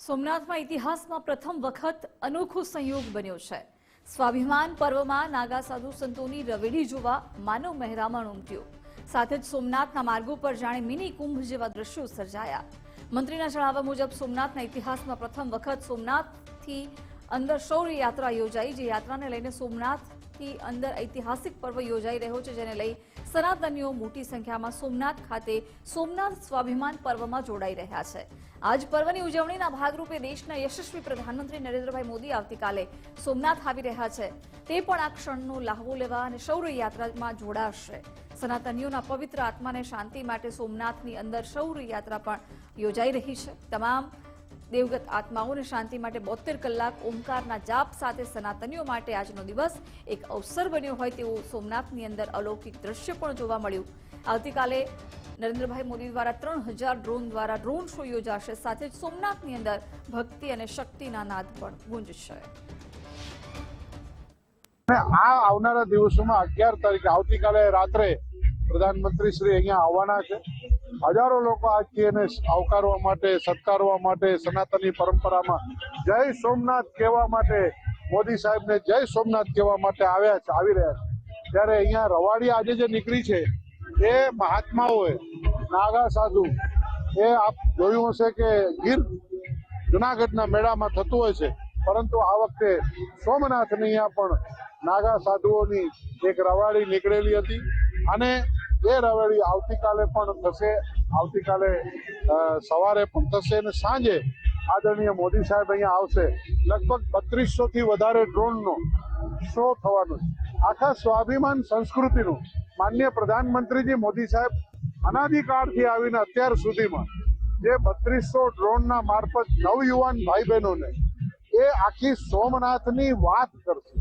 સોમનાથમાં ઇતિહાસમાં પ્રથમ વખત અનોખો સંયોગ બન્યો છે। સ્વાભિમાન પર્વમાં નાગા સાધુ સંતોની રવેડી જોવા માનવ મહેરામણ ઉમટ્યો। સાથે જ સોમનાથના માર્ગો પર જાણે મિની કુંભ જેવા દ્રશ્યો સર્જાયા। મંત્રીના જણાવ્યા મુજબ સોમનાથના ઇતિહાસમાં પ્રથમ વખત સોમનાથથી અંદર શૌર્ય યાત્રા યોજાઈ। જે યાત્રાને લઈને સોમનાથથી અંદર ઐતિહાસિક પર્વ યોજાઈ રહ્યો છે, જેને લઈ સનાતનીઓ મોટી સંખ્યામાં સોમનાથ ખાતે સોમનાથ સ્વાભિમાન પર્વમાં જોડાઈ રહ્યા છે। આજ પર્વની ઉજવણીના ભાગરૂપે દેશના યશસ્વી પ્રધાનમંત્રી નરેન્દ્રભાઈ મોદી આવતીકાલે સોમનાથ આવી રહ્યા છે। તે પણ આ ક્ષણનો લાહવો લેવા અને શૌર્ય યાત્રામાં જોડાશે। સનાતનીઓના પવિત્ર આત્માને શાંતિ માટે સોમનાથની અંદર શૌર્ય યાત્રા પણ યોજાઈ રહી છે। તમામ દેવગત આત્માઓને શાંતિ માટે 72 કલાક ઓમકારના જાપ સાથે સનાતનીઓ માટે આજનો દિવસ એક અવસર બન્યો હોય તેવું સોમનાથની અંદર અલૌકિક દ્રશ્ય પણ જોવા મળ્યું। આવતીકાલે નરેન્દ્રભાઈ મોદી દ્વારા 3000 ડ્રોન દ્વારા ડ્રોન શો યોજાશે। સાથે જ સોમનાથની અંદર ભક્તિ અને શક્તિના નાદ પણ ગુંજશે। આ આવનારા દિવસોમાં 11 તારીખે આવતીકાલે રાત્રે પ્રધાનમંત્રી શ્રી અહીંયા આવવાના છે। હજારો લોકો આજથી એને આવકારવા માટે, સત્કારવા માટે, સનાતની પરંપરામાં જય સોમનાથ કહેવા માટે, મોદી સાહેબને જય સોમનાથ કહેવા માટે આવી રહ્યા છે। ત્યારે અહીંયા રવાડી આજે જે નીકળી છે એ મહાત્માઓએ, નાગા સાધુ, એ આપ જોયું હશે કે ગીર જુનાગઢના મેળામાં થતું હોય છે, પરંતુ આ વખતે સોમનાથની અહીંયા પણ નાગા સાધુઓની એક રવાડી નીકળેલી હતી અને એ રવાડી આવતીકાલે પણ થશે। આવતીકાલે સવારે પણ થશે અને સાંજે આદરણીય મોદી સાહેબ અહીંયા આવશે। લગભગ 3200 થી વધારે ડ્રોનનો શો થવાનો છે। આખા સ્વાભિમાન સંસ્કૃતિનું માનનીય પ્રધાનમંત્રીજી મોદી સાહેબ અનાદિકાળથી આવીને અત્યાર સુધીમાં જે 3200 ડ્રોનના મારફત નવયુવાન ભાઈ બહેનોને એ આખી સોમનાથની વાત કરશે।